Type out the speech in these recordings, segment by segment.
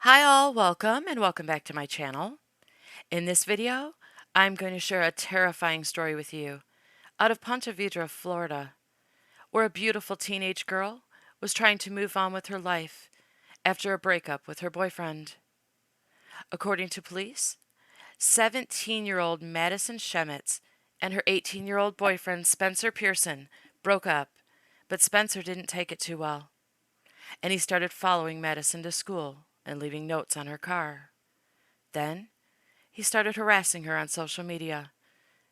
Hi all, welcome and welcome back to my channel. In this video, I'm going to share a terrifying story with you out of Ponte Vedra, Florida, where a beautiful teenage girl was trying to move on with her life after a breakup with her boyfriend. According to police, 17-year-old Madison Shemitz and her 18-year-old boyfriend Spencer Pearson broke up, but Spencer didn't take it too well, and he started following Madison to school and leaving notes on her car. Then, he started harassing her on social media,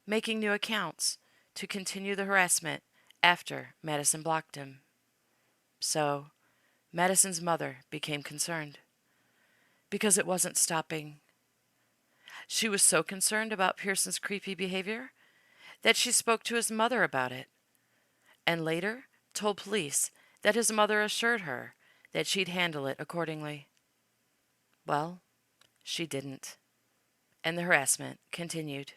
making new accounts to continue the harassment after Madison blocked him. So, Madison's mother became concerned because it wasn't stopping. She was so concerned about Pearson's creepy behavior that she spoke to his mother about it and later told police that his mother assured her that she'd handle it accordingly. Well, she didn't, and the harassment continued.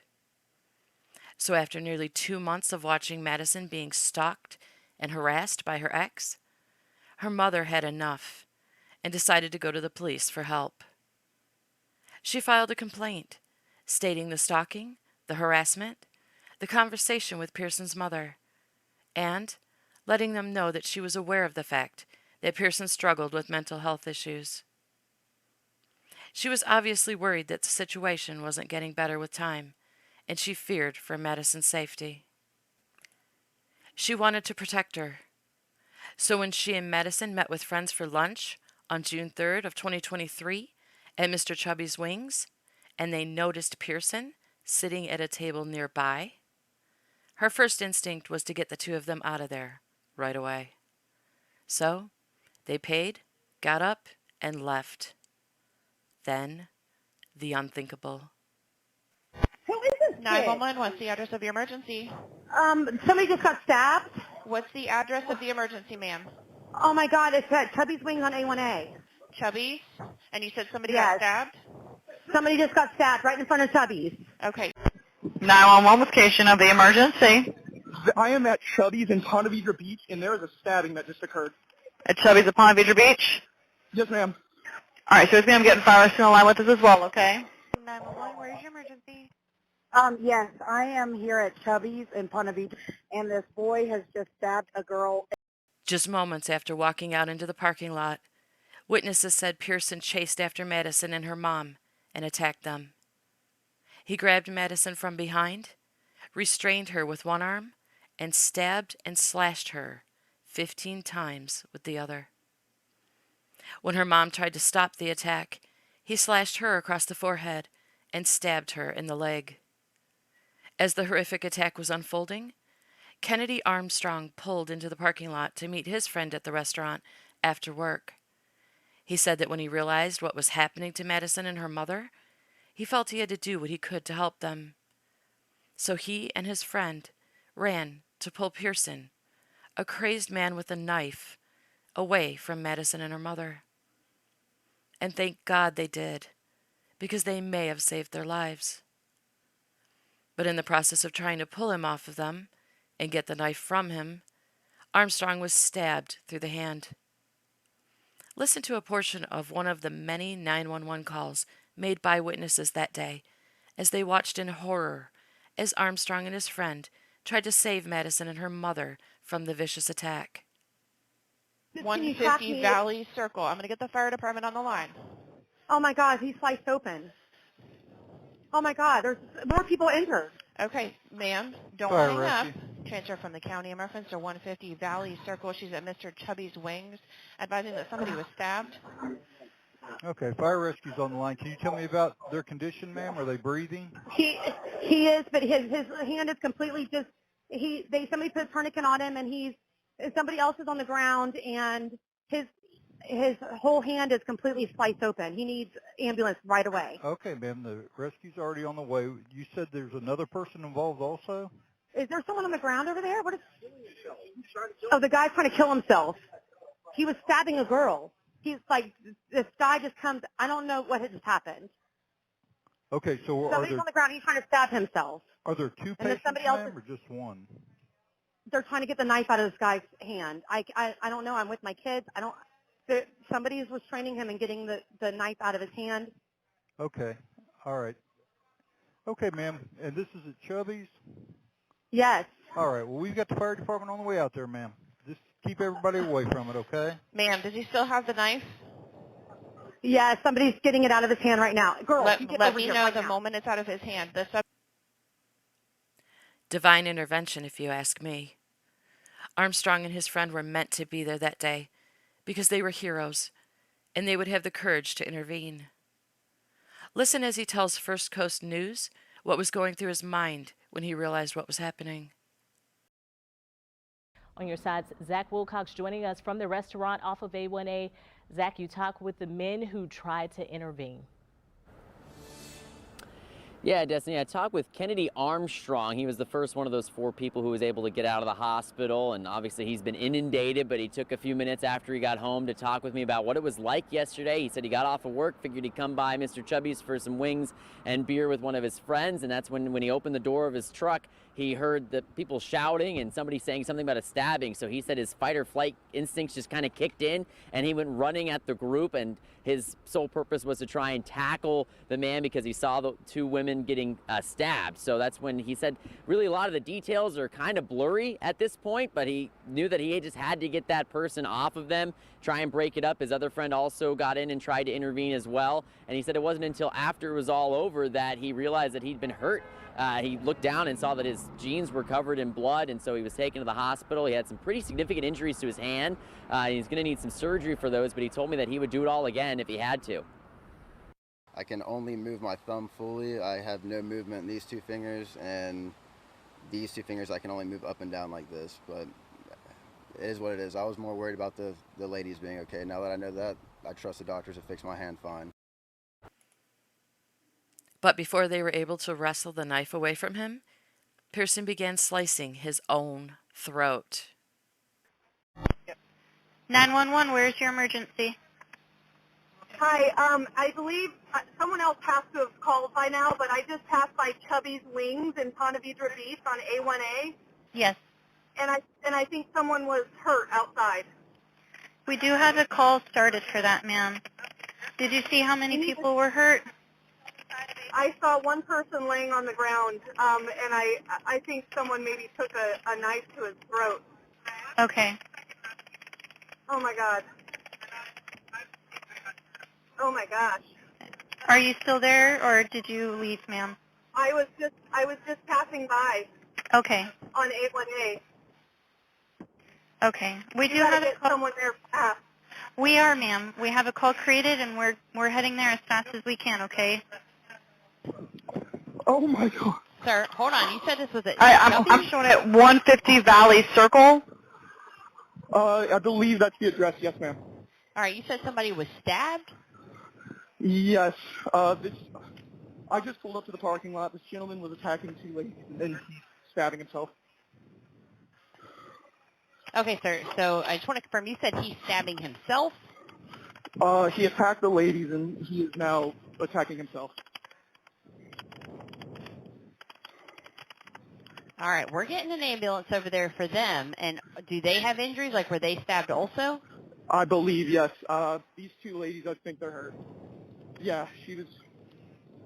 So after nearly 2 months of watching Madison being stalked and harassed by her ex, her mother had enough and decided to go to the police for help. She filed a complaint stating the stalking, the harassment, the conversation with Pearson's mother, and letting them know that she was aware of the fact that Pearson struggled with mental health issues. She was obviously worried that the situation wasn't getting better with time, and she feared for Madison's safety. She wanted to protect her. So when she and Madison met with friends for lunch on June 3rd of 2023 at Mr. Chubby's Wings, and they noticed Pearson sitting at a table nearby, her first instinct was to get the two of them out of there right away. So they paid, got up, and left. Then the unthinkable. Who is this kid? 911, what's the address of your emergency? Somebody just got stabbed. What's the address of the emergency, ma'am? Oh my God, it's at Chubby's Wings on A1A. Chubby's? And you said somebody Yes. got stabbed? Somebody just got stabbed right in front of Chubby's. Okay. 911 location of the emergency. I am at Chubby's in Ponte Vedra Beach, and there is a stabbing that just occurred. At Chubby's at Ponte Vedra Beach. Yes, ma'am. All right, so it's going to get fire rescue in line with us as well, okay? 911, where's your emergency? Yes, I am here at Chubby's in Ponte Vedra, and this boy has just stabbed a girl. Just moments after walking out into the parking lot, witnesses said Pearson chased after Madison and her mom and attacked them. He grabbed Madison from behind, restrained her with one arm, and stabbed and slashed her 15 times with the other. When her mom tried to stop the attack, he slashed her across the forehead and stabbed her in the leg. As the horrific attack was unfolding, Kennedy Armstrong pulled into the parking lot to meet his friend at the restaurant after work. He said that when he realized what was happening to Madison and her mother, he felt he had to do what he could to help them. So he and his friend ran to pull Pearson, a crazed man with a knife, away from Madison and her mother. And thank God they did, because they may have saved their lives. But in the process of trying to pull him off of them and get the knife from him, Armstrong was stabbed through the hand. Listen to a portion of one of the many 911 calls made by witnesses that day as they watched in horror as Armstrong and his friend tried to save Madison and her mother from the vicious attack. 150 Valley Circle. I'm going to get the fire department on the line. Oh my God, he's sliced open. Oh my God, there's more people injured. Okay, ma'am, don't Fire hang up. rescue. Transfer from the county in reference to 150 Valley Circle. She's at Mr. Chubby's Wings, advising that somebody was stabbed. Okay, fire rescue's on the line. Can you tell me about their condition, ma'am? Are they breathing? He is, but his hand is completely just. Somebody put a tourniquet on him, and somebody else is on the ground, and his whole hand is completely sliced open. He needs ambulance right away. Okay, ma'am, the rescue's already on the way. You said there's another person involved also? Is there someone on the ground over there? What is? Oh, the guy's trying to kill himself. He was stabbing a girl. He's like, this guy just comes. I don't know what had just happened. Okay, so Somebody's on the ground. He's trying to stab himself. are there two And then patients, somebody else ma'am, or just one? They're trying to get the knife out of this guy's hand. I don't know. I'm with my kids. somebody was training him and getting the knife out of his hand. Okay. All right. Okay, ma'am. And this is at Chubby's? Yes. All right. Well, we've got the fire department on the way out there, ma'am. Just keep everybody away from it, okay? Ma'am, does he still have the knife? Yes, somebody's getting it out of his hand right now. Girl, you get Let over me here know right the now. moment it's out of his hand. Divine intervention, if you ask me. Armstrong and his friend were meant to be there that day because they were heroes and they would have the courage to intervene. Listen as he tells First Coast News what was going through his mind when he realized what was happening. On your sides, Zach Wilcox joining us from the restaurant off of A1A. Zach, you talk with the men who tried to intervene. Yeah, Destiny, I talked with Kennedy Armstrong. He was the first one of those 4 people who was able to get out of the hospital, and obviously he's been inundated, but he took a few minutes after he got home to talk with me about what it was like yesterday. He said he got off of work, figured he'd come by Mr. Chubby's for some wings and beer with one of his friends, and that's when he opened the door of his truck, he heard the people shouting and somebody saying something about a stabbing. So he said his fight or flight instincts just kind of kicked in, and he went running at the group, and his sole purpose was to try and tackle the man because he saw the 2 women getting stabbed. So that's when he said really a lot of the details are kind of blurry at this point, but he knew that he just had to get that person off of them, try and break it up. His other friend also got in and tried to intervene as well. And he said it wasn't until after it was all over that he realized that he'd been hurt. He looked down and saw that his jeans were covered in blood, and so he was taken to the hospital. He had some pretty significant injuries to his hand. He's going to need some surgery for those, but he told me that he would do it all again if he had to. I can only move my thumb fully. I have no movement in these 2 fingers, and these 2 fingers I can only move up and down like this, but it is what it is. I was more worried about the ladies being okay. Now that I know that, I trust the doctors to fix my hand fine. But before they were able to wrestle the knife away from him, Pearson began slicing his own throat. 911, where's your emergency? Hi, I believe someone else has to have called by now, but I just passed by Chubby's Wings in Ponte Vedra Beach on A1A, Yes. and I think someone was hurt outside. We do have a call started for that, ma'am. Did you see how many people were hurt? I saw one person laying on the ground, and I think someone maybe took a knife to his throat. Okay. Oh my God. Oh my gosh. Are you still there, or did you leave, ma'am? I was just passing by Okay. on A1A. Okay. We do You gotta have a get call. someone there fast. We are, ma'am. We have a call created, and we're heading there as fast as we can. Okay. Oh my God. Sir, hold on. You said this was at I'm showing it 150 Valley Circle. I believe that's the address. Yes, ma'am. All right, you said somebody was stabbed? Yes. I just pulled up to the parking lot. This gentleman was attacking 2 ladies, and he's stabbing himself. Okay, sir. So I just want to confirm. You said he's stabbing himself? He attacked the ladies, and he is now attacking himself. All right, we're getting an ambulance over there for them. And do they have injuries? Like, were they stabbed also? I believe, yes. These 2 ladies, I think they're hurt. Yeah,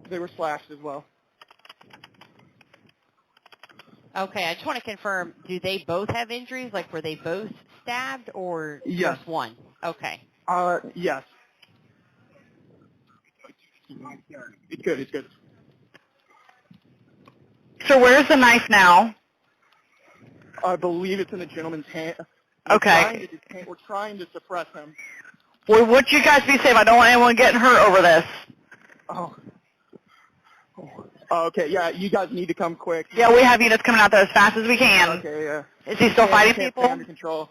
they were slashed as well. Okay, I just want to confirm. Do they both have injuries? Like, were they both stabbed or Yes. just one? Okay. Yes. It's good, it's good. So where's the knife now? I believe it's in the gentleman's hand. Okay. We're trying to suppress him. Well, would you guys be safe? I don't want anyone getting hurt over this. Oh. Okay, yeah, you guys need to come quick. Yeah, we have units coming out there as fast as we can. Okay, yeah. Is he still fighting Can't people? stay under control.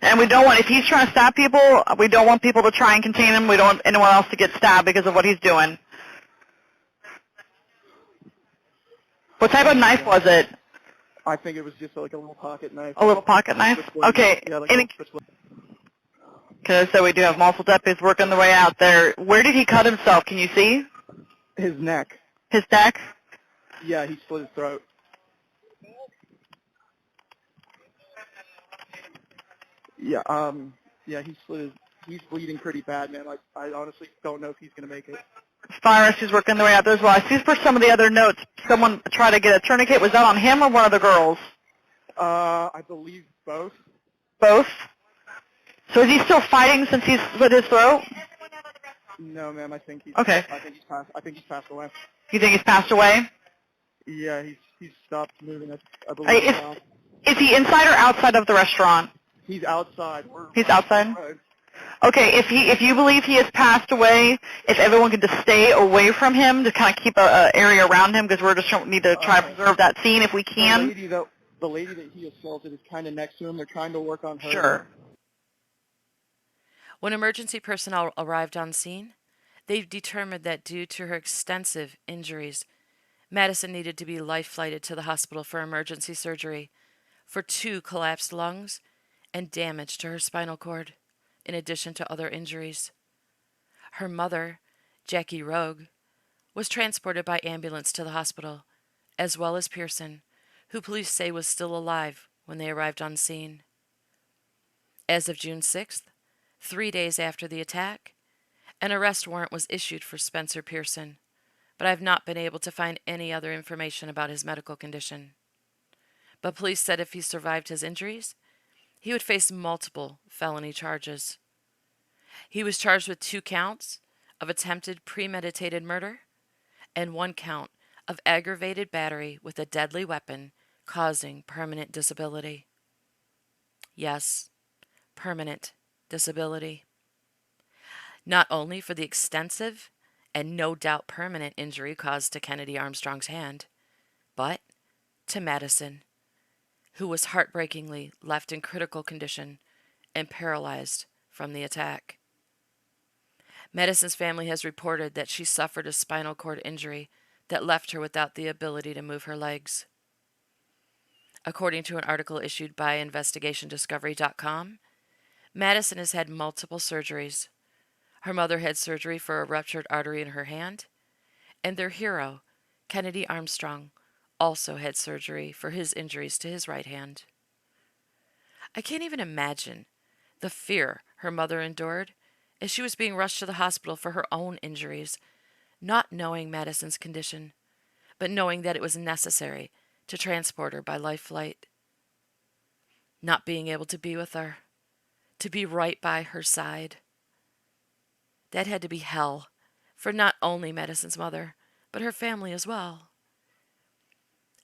And we don't want, if he's trying to stab people, we don't want people to try and contain him. We don't want anyone else to get stabbed because of what he's doing. What type of knife was it? I think it was just like a little pocket knife. A little pocket knife? Okay. Yeah, like Okay, so we do have multiple deputies working their way out there. Where did he cut himself? Can you see? his neck. His neck? Yeah, he split his throat. Yeah, he split his he's bleeding pretty bad, man. I honestly don't know if he's going to make it. Fire rescue's working their way out there as well. I see for some of the other notes, someone tried to get a tourniquet. Was that on him or one of the girls? I believe both. Both? So is he still fighting since he's slit his throat? No, ma'am. I think he's Okay. I think he's passed away. You think he's passed away? Yeah, he's stopped moving. I Hey, believe Is, now. is he inside or outside of the restaurant? He's outside. He's outside? Okay, if you believe he has passed away, if everyone could just stay away from him to kind of keep a area around him, because we're just need to try to preserve that scene if we can. The lady that he assaulted is kind of next to him. They're trying to work on her. Sure. When emergency personnel arrived on scene, they determined that due to her extensive injuries, Madison needed to be life-flighted to the hospital for emergency surgery for 2 collapsed lungs and damage to her spinal cord, in addition to other injuries. Her mother, Jackie Rogue, was transported by ambulance to the hospital, as well as Pearson, who police say was still alive when they arrived on scene. As of June 6th, 3 days after the attack, an arrest warrant was issued for Spencer Pearson, but I have not been able to find any other information about his medical condition. But police said if he survived his injuries, he would face multiple felony charges. He was charged with 2 counts of attempted premeditated murder and 1 count of aggravated battery with a deadly weapon causing permanent disability. Yes, permanent disability. Not only for the extensive and no doubt permanent injury caused to Kennedy Armstrong's hand, but to Madison, who was heartbreakingly left in critical condition and paralyzed from the attack. Madison's family has reported that she suffered a spinal cord injury that left her without the ability to move her legs. According to an article issued by InvestigationDiscovery.com, Madison has had multiple surgeries. Her mother had surgery for a ruptured artery in her hand, and their hero, Kennedy Armstrong, also had surgery for his injuries to his right hand. I can't even imagine the fear her mother endured as she was being rushed to the hospital for her own injuries, not knowing Madison's condition, but knowing that it was necessary to transport her by life flight. Not being able to be with her, to be right by her side. That had to be hell for not only Madison's mother, but her family as well.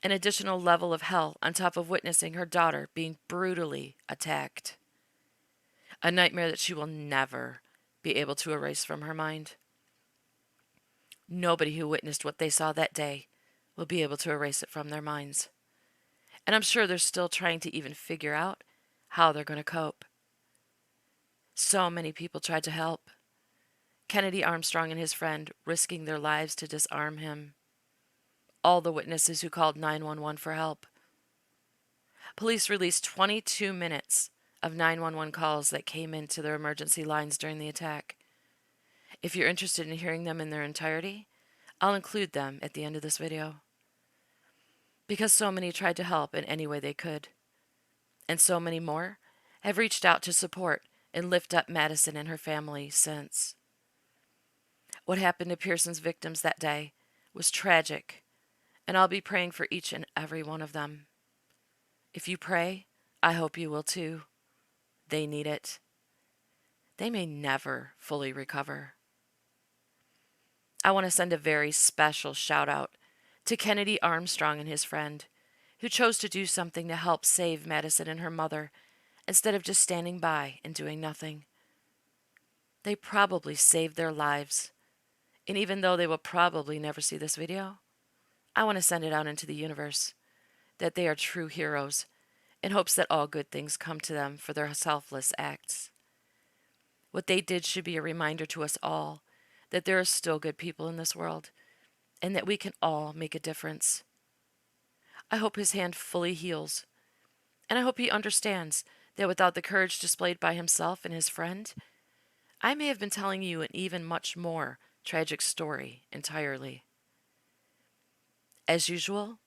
An additional level of hell on top of witnessing her daughter being brutally attacked. A nightmare that she will never be able to erase from her mind. Nobody who witnessed what they saw that day will be able to erase it from their minds. And I'm sure they're still trying to even figure out how they're going to cope. So many people tried to help. Kennedy Armstrong and his friend risking their lives to disarm him. All the witnesses who called 911 for help. Police released 22 minutes of 911 calls that came into their emergency lines during the attack. If you're interested in hearing them in their entirety, I'll include them at the end of this video. Because so many tried to help in any way they could. And so many more have reached out to support and lift up Madison and her family since. What happened to Pearson's victims that day was tragic, and I'll be praying for each and every one of them. If you pray, I hope you will too. They need it. They may never fully recover. I want to send a very special shout out to Kennedy Armstrong and his friend, who chose to do something to help save Madison and her mother instead of just standing by and doing nothing. They probably saved their lives, and even though they will probably never see this video, I want to send it out into the universe that they are true heroes in hopes that all good things come to them for their selfless acts. What they did should be a reminder to us all that there are still good people in this world and that we can all make a difference. I hope his hand fully heals, and I hope he understands that without the courage displayed by himself and his friend, I may have been telling you an even much more tragic story entirely. As usual,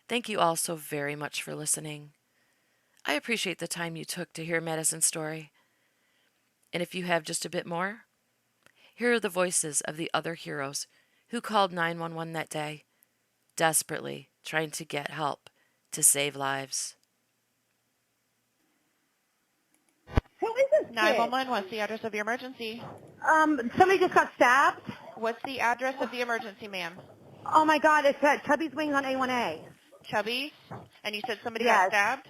thank you all so very much for listening. I appreciate the time you took to hear Madison's story. And if you have just a bit more, here are the voices of the other heroes who called 911 that day, desperately trying to get help to save lives. Who is this kid? 911, what's the address of your emergency? Somebody just got stabbed. What's the address of the emergency, ma'am? Oh my God, it's at Chubby's Wings on A1A. Chubby's? And you said somebody got Yes. stabbed?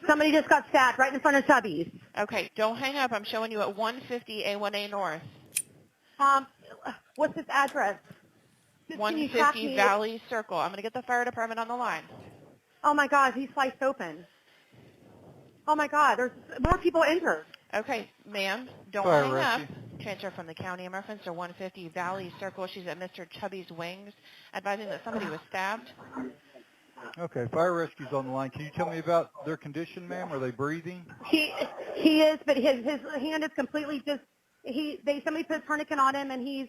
Somebody just got stabbed right in front of Chubby's. Okay, don't hang up. I'm showing you at 150 A1A North. What's this address? Can you track 150 me? Valley Circle. I'm going to get the fire department on the line. Oh my God, he's sliced open. Oh my God, there's more people injured. Okay, ma'am, don't Fire hang rescue. up. Transfer from the county in reference to 150 Valley Circle. She's at Mr. Chubby's Wings, advising that somebody was stabbed. Okay, fire rescue's on the line. Can you tell me about their condition, ma'am? Are they breathing? He is, but his hand is completely just. Somebody put a tourniquet on him, and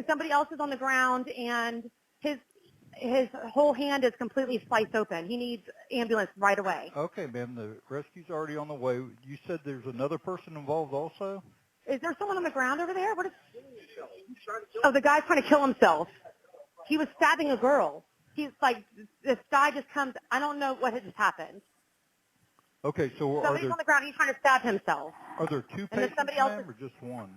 somebody else is on the ground, and his whole hand is completely sliced open. He needs ambulance right away. Okay, ma'am, the rescue's already on the way. You said there's another person involved also? Is there someone on the ground over there? What is? Oh, the guy's trying to kill himself. He was stabbing a girl. He's like, this guy just comes. I don't know what has just happened. Okay, so Somebody's on the ground. He's trying to stab himself. are there two And then patients, somebody else ma'am, or just one?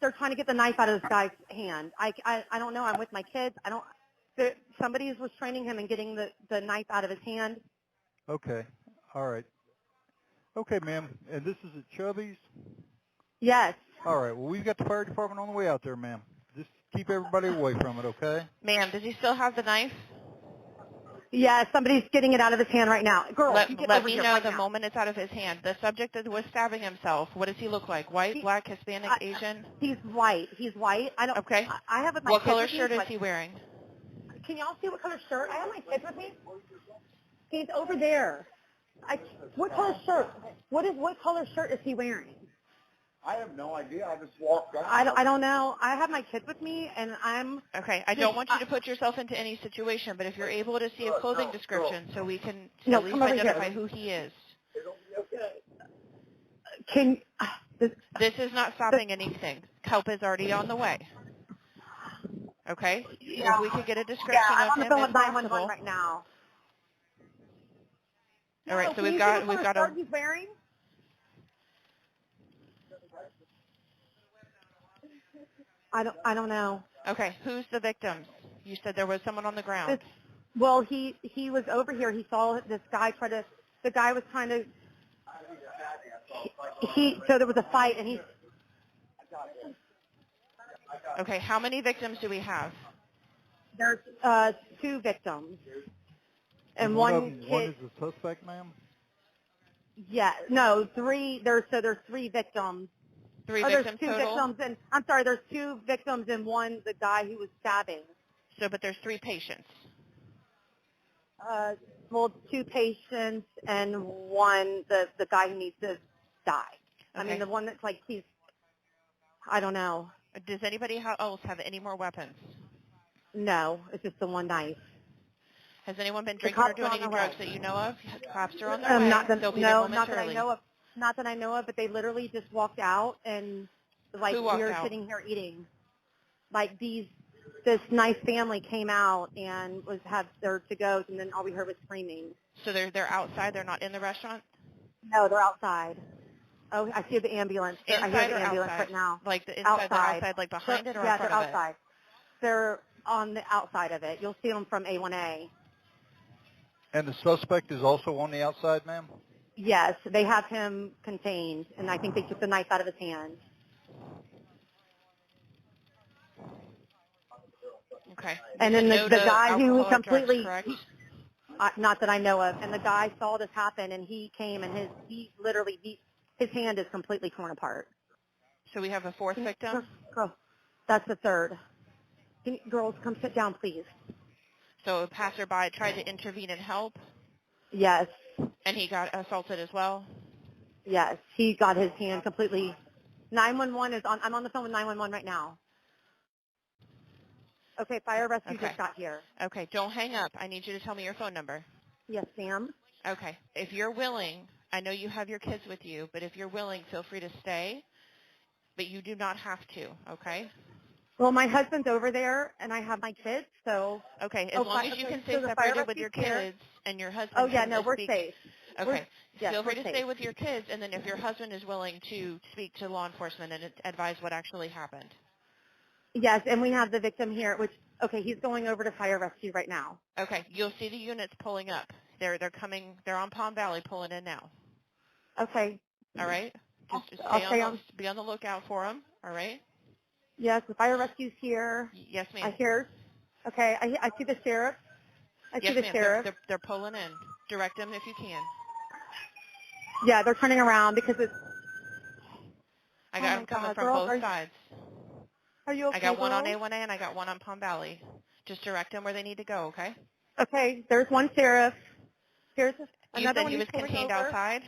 They're trying to get the knife out of this guy's hand. I don't know. I'm with my kids. Somebody is restraining him and getting the knife out of his hand. Okay, all right. Okay, ma'am, and this is at Chubby's? Yes. All right, well, we've got the fire department on the way out there, ma'am. Just keep everybody away from it, okay? Ma'am, does he still have the knife? Yeah, somebody's getting it out of his hand right now. Girl, Let you get me over here know right the now. moment it's out of his hand. The subject that was stabbing himself, what does he look like? White, black, Hispanic, Asian? He's white. He's white. I don't. Okay. I have my What kids color with me, shirt is but- he wearing? Can y'all see what color shirt? I have my kids with me. He's over there. What color shirt? What color shirt is he wearing? I have no idea. I just walked out. I don't know. I have my kids with me, and I'm. Okay, I don't want you to put yourself into any situation, but if you're able to see a clothing description so we can No, at least come over identify here. who he is. Can This is not stopping anything. Help is already on the way. Okay? Yeah. If we could get a description I'm of on the him phone if with 911 possible. right now. All right, so Can we've you got see what color a shirt he's wearing? I don't know. Okay, who's the victims? You said there was someone on the ground. Well, he was over here. He saw this guy try to. The guy was trying to. So there was a fight, and he. Okay, how many victims do we have? There's 2 victims, and One one of them, kid. one is the suspect, ma'am? Yeah, no, 3. There's 3 victims. Three There's victims 2 total? victims, and I'm sorry. There's 2 victims, and one the guy who was stabbing. So, but there's 3 patients. Well, 2 patients and one the guy who needs to die. I Okay. mean, the one that's like I don't know. Does anybody else have any more weapons? No, it's just the one knife. Has anyone been The drinking or cops are doing on any their drugs way. that you know of? Cops are on their way. Not that They'll be there no, not that I momentarily. know of. Not that I know of, but they literally just walked out and like Who walked we were out? sitting here eating. Like this nice family came out and had their to-goes, and then all we heard was screaming. So they're outside. They're not in the restaurant. No, they're outside. Oh, I see the ambulance. I Inside hear the or ambulance outside? right now. Like the inside, they're Outside. outside, like behind it or Yeah, in front they're of outside. They're on the outside of it. You'll see them from A1A. And the suspect is also on the outside, ma'am? Yes, they have him contained, and I think they took the knife out of his hand. it? Okay. And then No the to guy who alcohol or drugs, completely, correct? not that I know of, and the guy saw this happen, and he came, and his hand is completely torn apart. So we have a 4th victim. Girl, that's the 3rd. Girls, come sit down, please. So a passerby tried to intervene and help, Yes, and he got assaulted as well. yes, he got his hand completely. 911 is on. I'm on the phone with 911 right now. Okay, fire rescue Okay. just got here. Okay, don't hang up. I need you to tell me your phone number. Yes, Sam. Okay. If you're willing, I know you have your kids with you, but if you're willing, feel free to stay but you do not have to, okay? Well, my husband's over there, and I have my kids, so. Okay, as long as you can So stay the fire separated with your rescue's here. kids and your husband Oh, yeah, can no, we're speak. safe. Okay, Yes, feel free we're to stay safe. with your kids, and then if your husband is willing to speak to law enforcement and advise what actually happened. Yes, and we have the victim here, which, okay, he's going over to fire rescue right now. Okay, you'll see the units pulling up. They're coming. They're on Palm Valley pulling in now. Okay. All right, just I'll stay on. be on the lookout for them. All right. Yes, the fire rescue's here. Yes, I ma'am. hear. Okay, I see the sheriff. I see Yes, the ma'am. sheriff. They're pulling in. Direct them if you can. Yeah, they're turning around because it's. I Oh got my them coming God, from girl, both sides. are you okay, I got one on girl? A1A and I got one on Palm Valley. Just direct them where they need to go, okay? Okay, there's one sheriff. Here's You another said one he he's was pulling contained over. outside?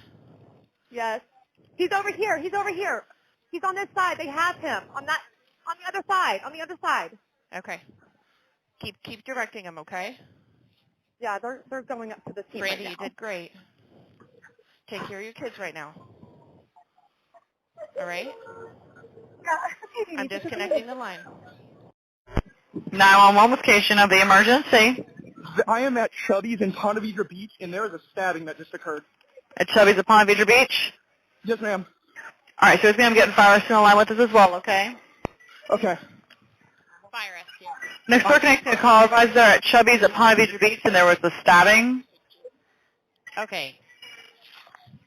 Yes. He's over here. He's over here. He's on this side. They have him on that, on the other side. On the other side. Okay. Keep directing them, okay? Yeah, they're going up to the scene Brandy, right you now. did great. Take care of your kids right now. All right? Yeah. I'm disconnecting the line. 911 location of the emergency. I am at Chubby's in Ponte Vedra Beach, and there is a stabbing that just occurred. At Chubby's at Ponte Vedra Beach. Yes, ma'am. All right, so it's going to get fire rescue on the line with us as well, okay? Okay. Fire rescue. Next door connecting a call advisor at Chubby's at Ponte Vedra Beach, and there was a stabbing. Okay.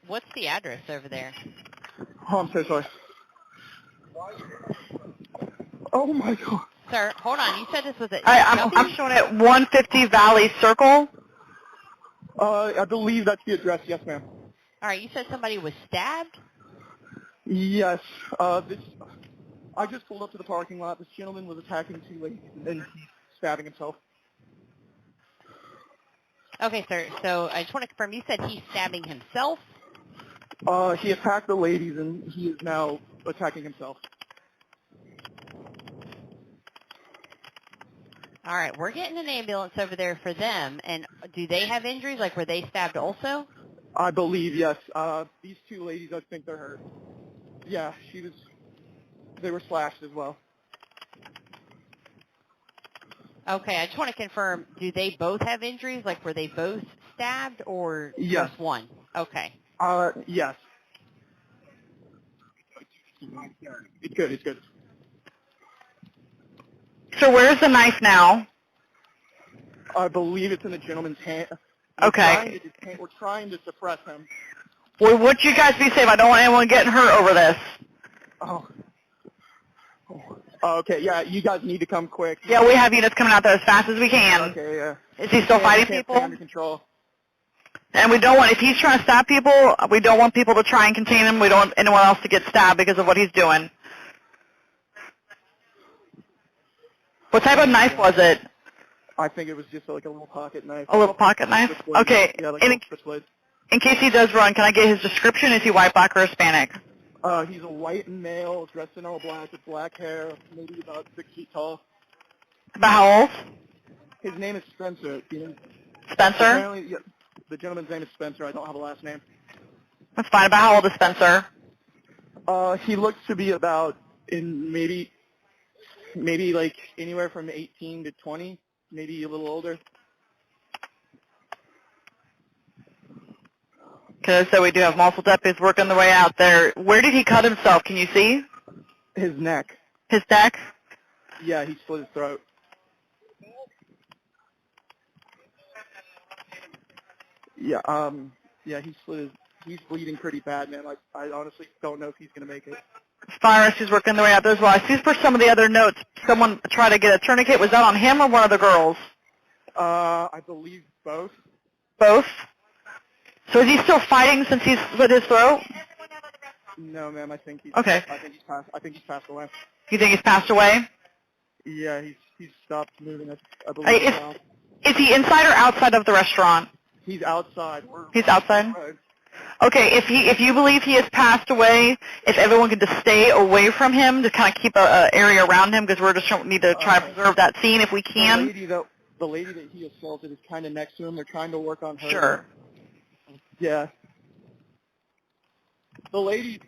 What's the address over there? Oh, I'm so sorry. Oh, my God. Sir, hold on. You said this was at I'm showing it 150 Valley Circle. I believe that's the address. Yes, ma'am. All right, you said somebody was stabbed? Yes. I just pulled up to the parking lot. This gentleman was attacking two ladies, and then he's stabbing himself. Okay, sir. So I just want to confirm, you said he's stabbing himself? He attacked the ladies, and he is now attacking himself. All right, we're getting an ambulance over there for them. And do they have injuries? Like, were they stabbed also? I believe, yes. These two ladies, I think they're hurt. Yeah, they were slashed as well. Okay, I just want to confirm, do they both have injuries? Like, were they both stabbed or Yes. just one? Okay. Yes. It's good, it's good. So where's the knife now? I believe it's in the gentleman's hand. Okay. We're trying to suppress him. Well, would you guys be safe? I don't want anyone getting hurt over this. Oh. Okay, yeah, you guys need to come quick. Yeah, we have units coming out there as fast as we can. Okay, yeah. Is he still fighting Can't people? stay under control. And we don't want, if he's trying to stab people, we don't want people to try and contain him. We don't want anyone else to get stabbed because of what he's doing. What type of knife was it? I think it was just like a little pocket knife. A little pocket knife? Switchblade. Okay. Yeah, like a switchblade. In case he does run, can I get his description? Is he white, black, or Hispanic? He's a white male, dressed in all black, with black hair, maybe about 6 feet tall. About how old? His name is Spencer. Spencer? Apparently, yeah, the gentleman's name is Spencer. I don't have a last name. That's fine. About how old is Spencer? He looks to be about in maybe like anywhere from 18 to 20, maybe a little older. Okay, so we do have multiple deputies working their way out there. Where did he cut himself? Can you see? His neck. His neck? Yeah, he slit his throat. Yeah, he's bleeding pretty bad, man. Like, I honestly don't know if he's going to make it. Fire rescue's working their way out there as well. I see for some of the other notes, someone tried to get a tourniquet. Was that on him or one of the girls? I believe both. Both? So is he still fighting since he's slit his throat? No, ma'am. I think he's passed away. You think he's passed away? Yeah, he's stopped moving. I believe. Is he inside or outside of the restaurant? He's outside. He's outside? Okay, if you believe he has passed away, if everyone could just stay away from him to kind of keep an area around him, because we're just need to try to preserve that scene if we can. The lady that he assaulted is kind of next to him. They're trying to work on her. Sure. Yeah. The lady.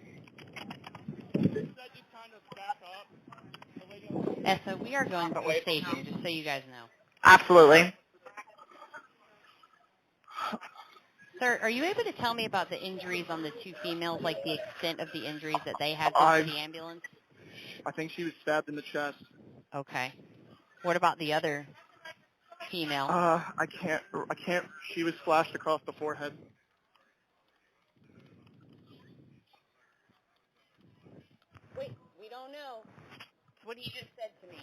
Essa, we are going, but we're staging, just so you guys know. Absolutely. Sir, are you able to tell me about the injuries on the two females, like the extent of the injuries that they had sent to the ambulance? I think she was stabbed in the chest. Okay. What about the other female? I can't, she was slashed across the forehead. Wait, we don't know. What you just said to me.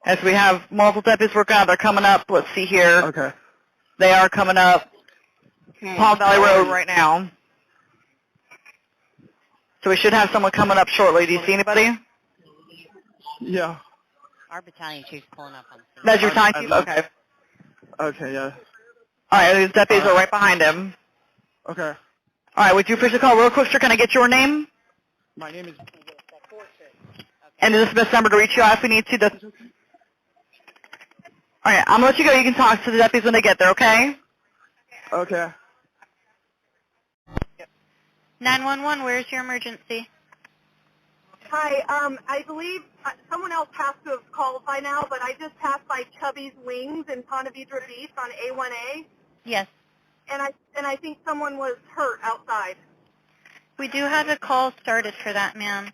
As we have multiple deputies working out, they're coming up. Let's see here. Okay. They are coming up Palm Valley Road right now. So we should have someone coming up shortly. Do you see anybody? Yeah. Our battalion chief's pulling up on the scene. That's your time chief? Okay. Okay, yeah. All right, these deputies are right behind him. Okay. All right, would you push the call real quick, sir? Can I get your name? My name is... And is this the best number to reach you at if we need to? All right, I'm going to let you go. You can talk to the deputies when they get there, okay? Okay. 911, where's your emergency? Hi, I believe someone else has to have called by now, but I just passed by Chubby's Wings in Ponte Vedra Beach on A1A, Yes. and I think someone was hurt outside. We do have a call started for that, ma'am.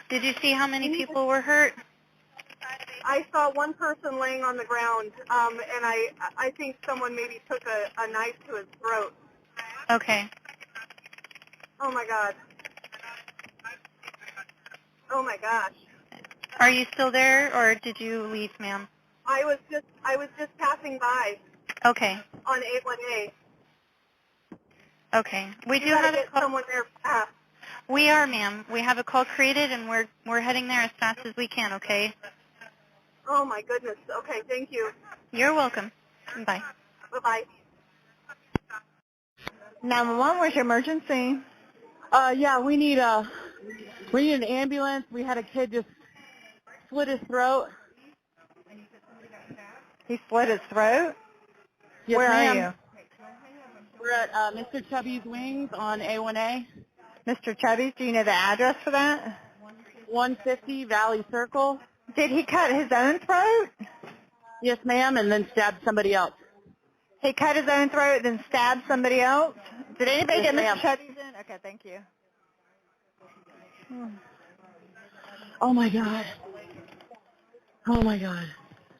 Did you see how many people were hurt? I saw one person laying on the ground, and I think someone maybe took a knife to his throat. Okay. Oh my God. Oh my gosh. Are you still there, or did you leave, ma'am? I was just passing by Okay. on A1A. Okay. We do You gotta have a get call. someone there fast. We are, ma'am. We have a call created, and we're heading there as fast as we can. Okay. Oh my goodness. Okay, thank you. You're welcome. Bye. Bye bye. 911, where's your emergency? Yeah, we need an ambulance. We had a kid just slit his throat. He slit his throat? Yes, Where ma'am. are you? We're at Mr. Chubby's Wings on A1A, Mr. Chubby's, do you know the address for that? 150 Valley Circle. Did he cut his own throat? Yes, ma'am, and then stabbed somebody else. He cut his own throat, then stabbed somebody else? Did anybody Yes, get ma'am. Mr. Chubby's in? Okay, thank you. Oh my God. Oh my God.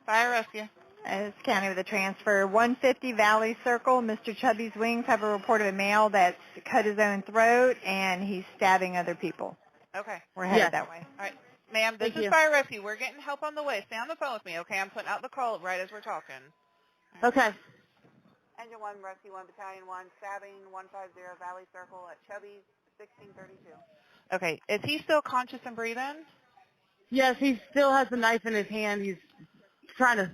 Fire rescue. It's County with a transfer. 150 Valley Circle. Mr. Chubby's Wings have a report of a male that's cut his own throat, and he's stabbing other people. Okay. We're headed Yes. that way. All right. Ma'am, this Thank is you. fire rescue. We're getting help on the way. Stay on the phone with me, okay? I'm putting out the call right as we're talking. Okay. Engine 1, Rescue 1, Battalion 1, stabbing 150 Valley Circle at Chubby's, 1632. Okay. Is he still conscious and breathing? Yes, he still has the knife in his hand. He's trying to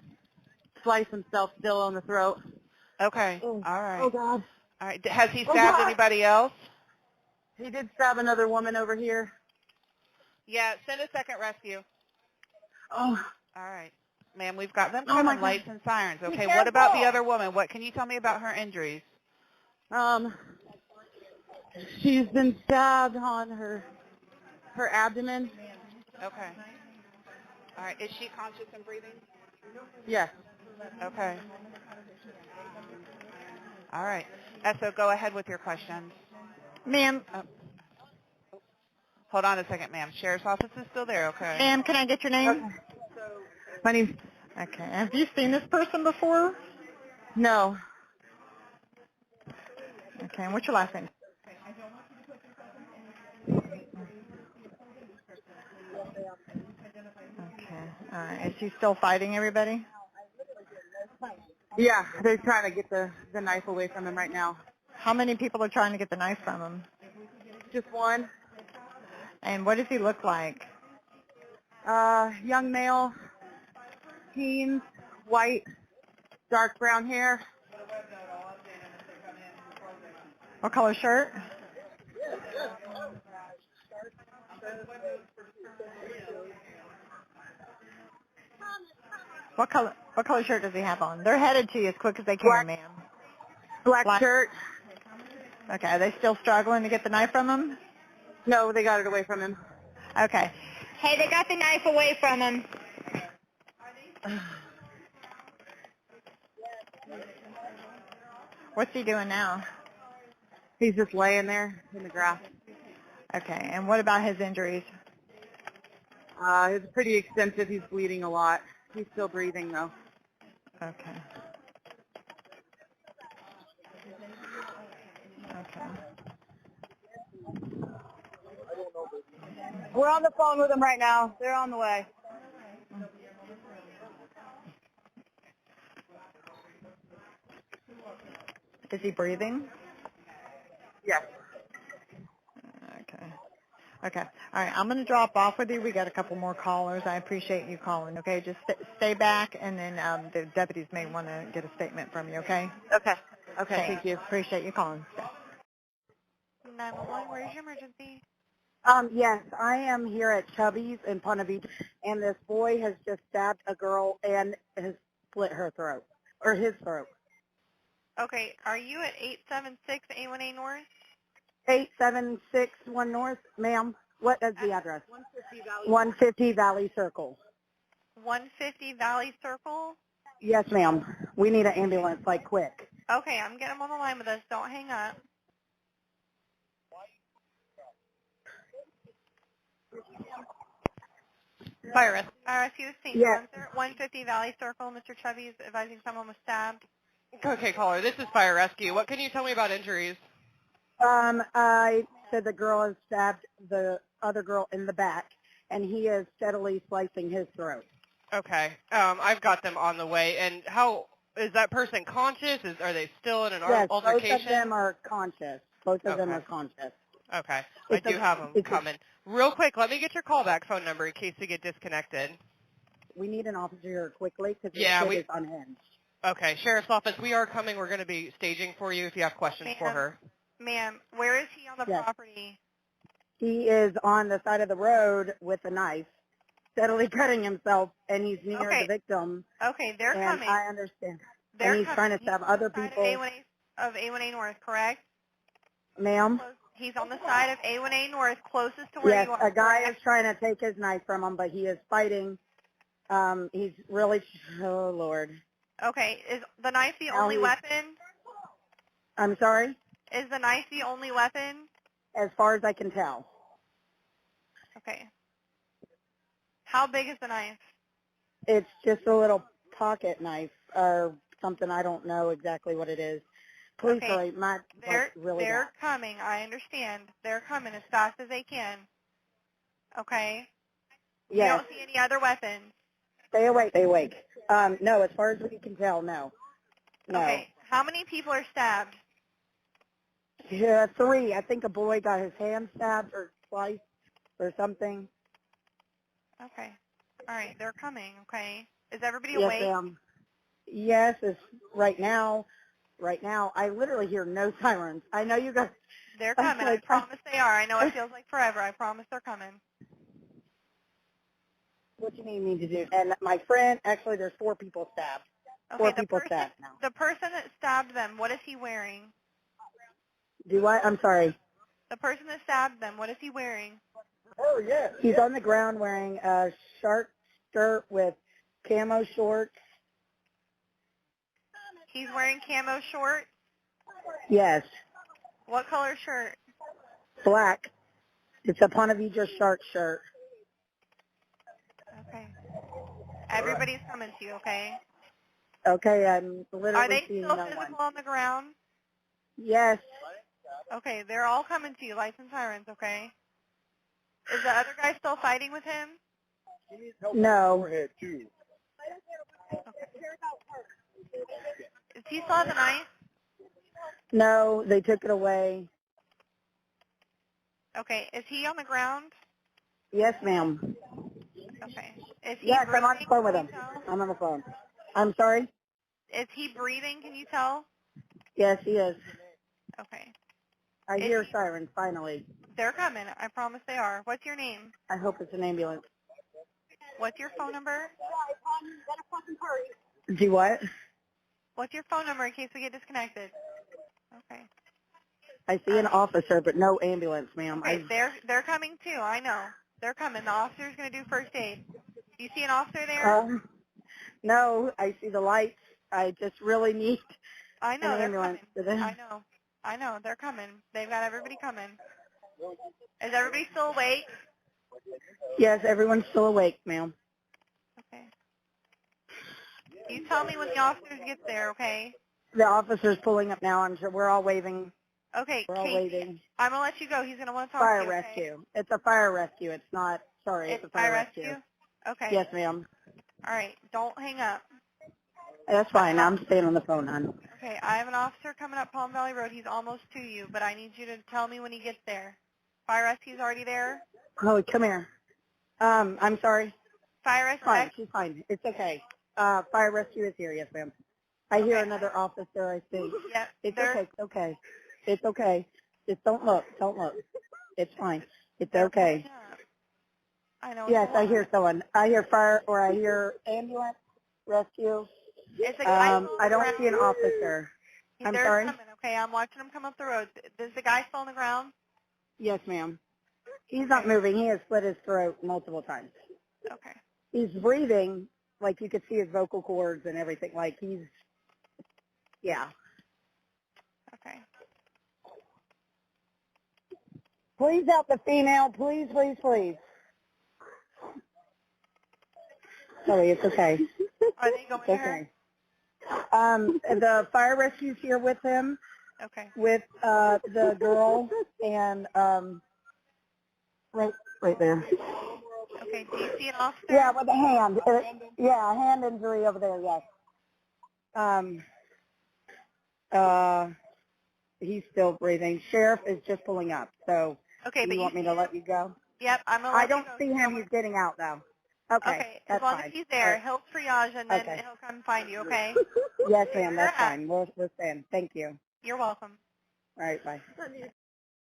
slice himself still on the throat. Okay. Oh. All right. Oh God. All right. Has he Oh, stabbed God. anybody else? He did stab another woman over here. Yeah. Send a second rescue. Oh. All right. Ma'am, we've got them Oh, my coming, God. lights and sirens. Be Okay. What about the careful. other woman? What can you tell me about her injuries? She's been stabbed on her abdomen. Okay. All right. Is she conscious and breathing? Yes. Okay. All right. So go ahead with your questions. Ma'am, Hold on a second, ma'am. Sheriff's office is still there, okay? ma'am, can I get your name? Okay. My name's... Okay. Have you seen this person before? No. Okay. And what's your last name? Okay. All right. Is he still fighting everybody? Yeah, they're trying to get the knife away from him right now. How many people are trying to get the knife from him? Just one. And what does he look like? Young male, teens, white, dark brown hair. What color shirt? What color shirt does he have on? They're headed to you as quick as they can, ma'am. Black shirt. Okay, are they still struggling to get the knife from him? No, they got it away from him. Okay. Hey, they got the knife away from him. What's he doing now? He's just laying there in the grass. Okay, and what about his injuries? It's pretty extensive. He's bleeding a lot. He's still breathing, though. Okay. Okay. We're on the phone with him right now. They're on the way. Is he breathing? Yes. Okay. Okay. All right. I'm going to drop off with you. We got a couple more callers. I appreciate you calling. Okay. Just stay back, and then the deputies may want to get a statement from you. Okay. Okay. Okay. Thank you. Appreciate you calling. 911, where's your emergency? Yes, I am here at Chubby's in Ponte Vedra, and this boy has just stabbed a girl and has split her throat, or his throat. Okay, are you at 876 A1A North? 8761 North, ma'am. What is the address? 150 Valley Circle. 150 Valley Circle? Yes, ma'am. We need an ambulance, like, quick. Okay, I'm getting him on the line with us. Don't hang up. Fire Rescue St. Yes. John's there at 150 Valley Circle. Mr. Chubby is advising someone was stabbed. Okay, caller, this is Fire Rescue. What can you tell me about injuries? I said the girl has stabbed the other girl in the back, and he is steadily slicing his throat. Okay, I've got them on the way. And how is that person conscious? Are they still in an Yes, altercation? both of them are conscious. Both of them Okay. are conscious. Okay, It's I do have them coming. Real quick, let me get your callback phone number in case we get disconnected. We need an officer here quickly because the Yeah, kid is unhinged. Okay, Sheriff's Office, we are coming. We're going to be staging for you if you have questions for her. Ma'am, where is he on the Yes. property? He is on the side of the road with a knife, steadily cutting himself, and he's near Okay. the victim. Okay, they're and coming. I understand. They're and he's coming. trying to stab other He's on the people. side of A1A North, correct? Ma'am? He's on the side of A1A North, closest to where Yes, you are. a guy correct? is trying to take his knife from him, but he is fighting. He's really, oh, Lord. Okay, is the knife the Now only he's- weapon? I'm sorry? Is the knife the only weapon? As far as I can tell. Okay. How big is the knife? It's just a little pocket knife or something. I don't know exactly what it is. Please Okay. hurry. My They're really bad. coming. I understand. They're coming as fast as they can. Okay. You Yes. don't see any other weapons. Stay awake. Stay awake. No, as far as we can tell, no. No. Okay. How many people are stabbed? Yeah, 3. I think a boy got his hand stabbed or sliced or something. Okay. All right. They're coming. Okay. Is everybody Yes, awake? ma'am. Yes, it's right now. Right now, I literally hear no sirens. I know you guys. They're coming. I promise they are. I know it feels like forever. I promise they're coming. What do you need me to do? And my friend, actually, there's 4 people stabbed. Okay. 4 people stabbed now. The person that stabbed them, what is he wearing? Do I? I'm sorry. The person that stabbed them, what is he wearing? Oh, yeah. He's on the ground wearing a sharp skirt with camo shorts. He's wearing camo shorts. Yes. What color shirt? Black. It's a Ponte Vedra shark shirt. Okay. Everybody's coming to you, okay? Okay, I'm literally Are they seeing still no physical one. on the ground? Yes. Okay, they're all coming to you, lights and sirens, okay? Is the other guy still fighting with him? No. Does he still have the knife? No, they took it away. Okay, is he on the ground? Yes, ma'am. Okay. Is he Yes, breathing? I'm on the phone with Can him. you tell? I'm on the phone. I'm sorry? Is he breathing? Can you tell? Yes, he is. Okay. I hear sirens, finally. They're coming. I promise they are. What's your name? I hope it's an ambulance. What's your phone number? Do what? What's your phone number in case we get disconnected? Okay. I see an officer, but no ambulance, ma'am. Okay, they're coming too. I know. They're coming. The officer's going to do first aid. Do you see an officer there? No, I see the lights. I just really need I know, an they're ambulance coming. today. I know, they're coming. They've got everybody coming. Is everybody still awake? Yes, everyone's still awake, ma'am. Okay. You tell me when the officers get there, okay? The officer's pulling up now. I'm sure we're all waving. Okay, We're all Casey, waving. I'm going to let you go. He's going to want to talk Fire to you, okay? rescue. It's a fire rescue. It's not, sorry, it's a fire rescue. Okay. Yes, ma'am. All right, don't hang up. That's fine. I'm staying on the phone, hon. Okay, I have an officer coming up Palm Valley Road. He's almost to you, but I need you to tell me when he gets there. Fire rescue's already there? Chloe, come here. I'm sorry. Fire rescue? Fine. She's fine. It's okay. Fire rescue is here. Yes, ma'am. I hear another officer, I think. Yep. It's okay. It's okay. It's okay. Just don't look. Don't look. It's fine. It's okay. I know. Yes, I hear someone. I hear fire, or I hear ambulance, rescue. It's a guy I don't see an officer. I'm They're sorry? coming, okay? I'm watching him come up the road. Is the guy still on the ground? Yes, ma'am. He's not moving. He has split his throat multiple times. Okay. He's breathing, like you could see his vocal cords and everything. Like he's, yeah. Okay. Please help the female. Please, please, please. Sorry, it's okay. Are they going It's to her? okay. The fire rescue's here with him, Okay. with the girl, and right there. Okay. Do you see an officer? Yeah, with a hand. Yeah, a hand injury over there. Yes. He's still breathing. Sheriff is just pulling up. So, Okay, do but you want me to let you go? Yep, I'm going to let I don't you go. see him. He's getting out though. Okay, Okay, that's as long fine. as he's there, Right. he'll triage and then Okay. he'll come find you, okay? Yes, ma'am. That's fine. We'll stand. Thank you. You're welcome. All right. Bye.